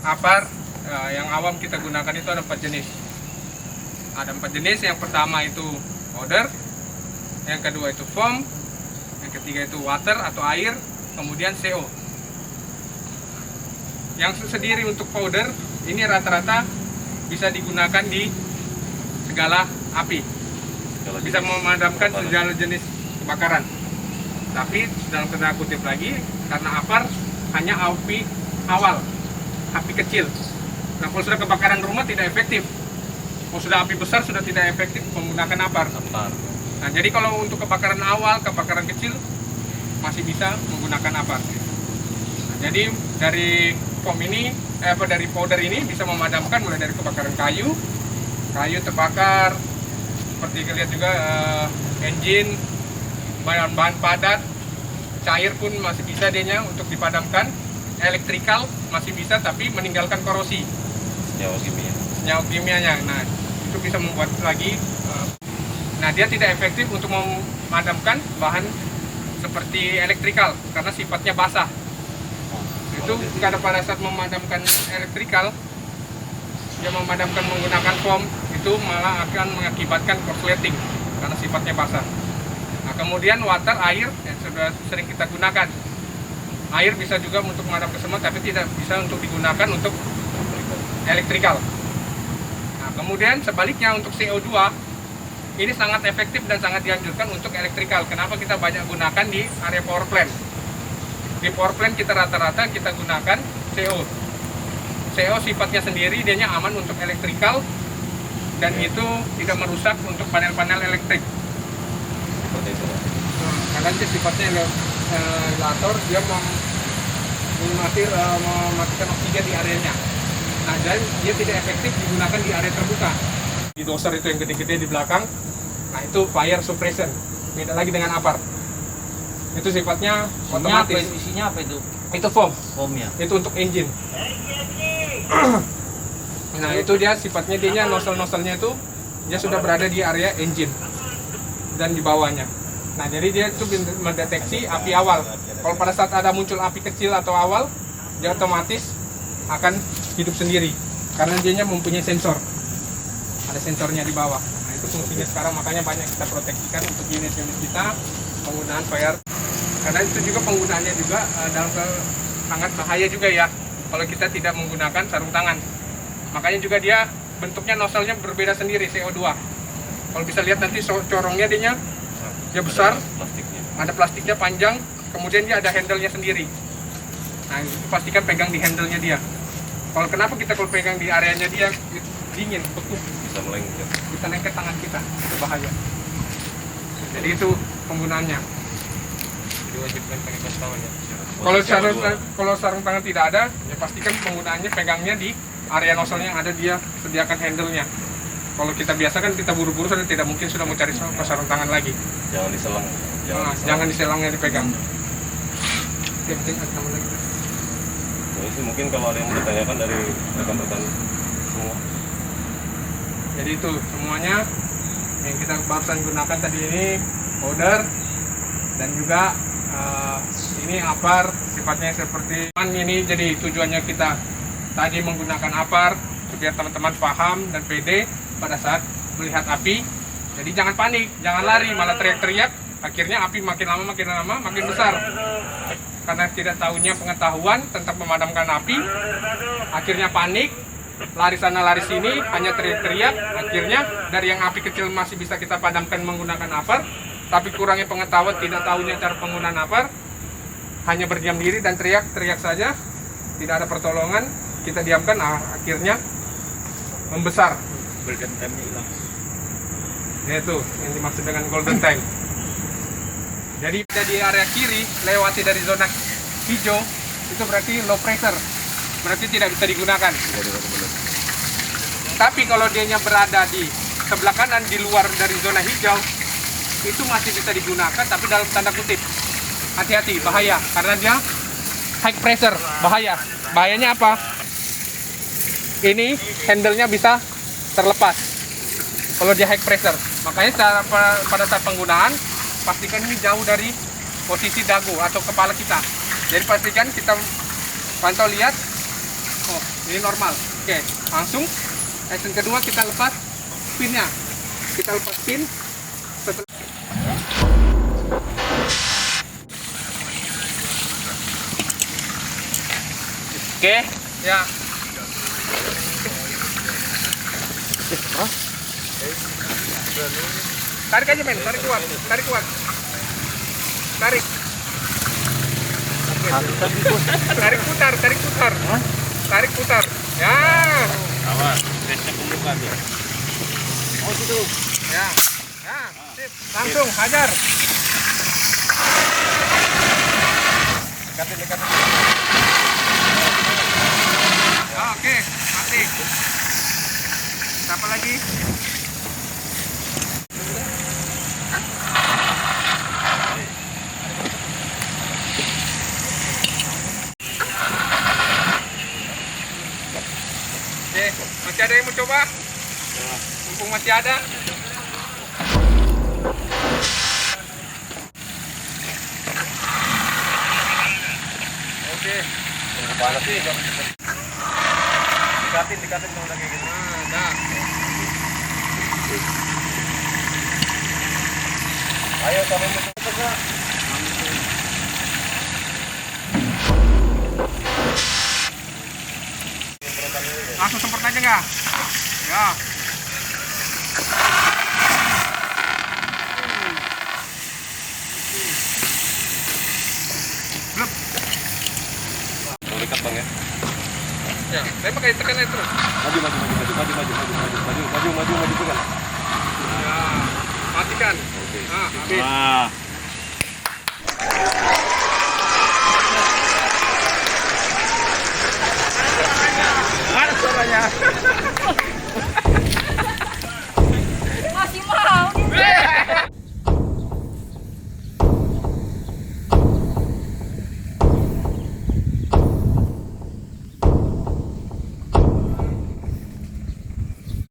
APAR yang awam kita gunakan itu ada 4 jenis. Ada 4 jenis. Yang pertama itu powder, yang kedua itu foam, yang ketiga itu water atau air, kemudian CO. Yang sendiri untuk powder ini rata-rata bisa digunakan di segala api, bisa memadamkan segala jenis kebakaran. Tapi dalam tanda kutip lagi, karena APAR hanya api awal, api kecil. Nah, kalau sudah kebakaran rumah tidak efektif. Kalau sudah api besar sudah tidak efektif menggunakan APAR. Nah, jadi kalau untuk kebakaran awal, kebakaran kecil masih bisa menggunakan APAR. Nah, jadi dari foam ini, dari powder ini bisa memadamkan mulai dari kebakaran kayu terbakar, seperti kita lihat juga engine, bahan padat, cair pun masih bisa dianya untuk dipadamkan, elektrikal masih bisa tapi meninggalkan korosi, senyawa kimianya. Nah, itu bisa membuat lagi. Nah, dia tidak efektif untuk memadamkan bahan seperti elektrikal karena sifatnya basah. Itu karena pada saat memadamkan elektrikal, dia memadamkan menggunakan foam, itu malah akan mengakibatkan korsleting karena sifatnya basah. Nah, kemudian water, air yang sudah sering kita gunakan. Air bisa juga untuk memadam kesemuan, tapi tidak bisa untuk digunakan untuk elektrikal. Nah, kemudian sebaliknya untuk CO2, ini sangat efektif dan sangat dianjurkan untuk elektrikal. Kenapa kita banyak gunakan di area power plant? Di power plant kita rata-rata kita gunakan CO. CO sifatnya sendiri, dianya aman untuk elektrikal dan itu tidak merusak untuk panel-panel elektrik. Karena dia sifatnya ventilator, dia mematikan oksigen di areanya. Nah, dan dia tidak efektif digunakan di area terbuka. Di doser itu yang gede-gede di belakang, nah itu fire suppression. Beda lagi dengan APAR. Itu sifatnya otomatis. Isinya apa itu? Itu foam. Foam ya. Itu untuk engine. Nah, itu dia sifatnya, dia nozzle-nozzle-nya itu dia sudah berada di area engine dan di bawahnya. Nah, jadi dia itu mendeteksi api awal. Kalau pada saat ada muncul api kecil atau awal, dia otomatis akan hidup sendiri karena dia mempunyai sensor. Ada sensornya di bawah. Nah, itu fungsinya sekarang, makanya banyak kita proteksikan untuk unit-unit kita penggunaan fire. Karena itu juga penggunaannya juga sangat bahaya juga ya kalau kita tidak menggunakan sarung tangan. Makanya juga dia bentuknya nozzle-nya berbeda sendiri, CO2. Kalau bisa lihat nanti corongnya dia besar, ada plastiknya panjang, kemudian dia ada handle-nya sendiri. Nah, itu pastikan pegang di handle-nya dia. Kalau kenapa kita kalau pegang di areanya dia dingin, beku, bisa lengket tangan kita, itu bahaya. Jadi itu penggunaannya. Diwajibkan pakai sarung tangan ya. Kalau sarung tangan tidak ada, ya pastikan penggunaannya pegangnya di area nozzle yang ada, dia sediakan handle-nya. Kalau kita biasa kan kita buru-buru sudah tidak mungkin sudah mau cari sarung tangan lagi. Jangan diselang. Jangan diselangnya dipegang. Ini sih mungkin kalau ada yang mau ditanyakan dari rekan-rekan semua. Jadi itu semuanya yang kita barusan gunakan tadi ini powder dan juga ini APAR, sifatnya seperti ini. Jadi tujuannya kita tadi menggunakan APAR biar teman-teman paham dan pede pada saat melihat api. Jadi jangan panik, jangan lari, malah teriak-teriak. Akhirnya api makin lama makin besar. Karena tidak tahunya pengetahuan tentang memadamkan api, akhirnya panik, lari sana lari sini, hanya teriak-teriak. Akhirnya dari yang api kecil masih bisa kita padamkan menggunakan APAR, tapi kurangnya pengetahuan, tidak tahunya cara penggunaan APAR, hanya berdiam diri dan teriak-teriak saja, tidak ada pertolongan, kita diamkan, akhirnya membesar. Golden time-nya hilang. Yaitu yang dimaksud dengan golden time. Jadi di area kiri lewati dari zona hijau itu berarti low pressure, berarti tidak bisa digunakan. Tapi kalau dianya berada di sebelah kanan di luar dari zona hijau, itu masih bisa digunakan, tapi dalam tanda kutip. Hati-hati, bahaya, karena dia high pressure, bahaya. Bahayanya apa? Ini handle-nya bisa terlepas kalau dia high pressure. Makanya pada saat penggunaan, pastikan ini jauh dari posisi dagu atau kepala kita. Jadi pastikan kita pantau lihat Oh, ini normal. Oke, langsung action kedua kita lepas pinnya. Kita lepas pin. Setelah Oke. ya. Tarik aja men, tarik kuat, tarik kuat. Tarik. Tarik putar, tarik putar. Tarik putar. Ya. Awas, tesnya pembuka tuh. Oh situ. Ya. Ya, sip. Langsung hajar. Dekatin, dekatin. Oke, mati. Apa lagi? Oke, masih ada yang mau coba? Mumpung masih ada. Oke. Kepala sih. Dekatin, dekatin kalau udah kayak gitu. Nah. Ayo sampai musuh enggak? Langsung semprot aja nggak? Ya. Belum. Mau dekat bang ya? Ya, tembak aja tekan aja terus. Maju, maju, maju, maju, maju, maju, maju, maju, maju, maju, maju, tekan. Ya, matikan. Oke. Nah, habis. Wah.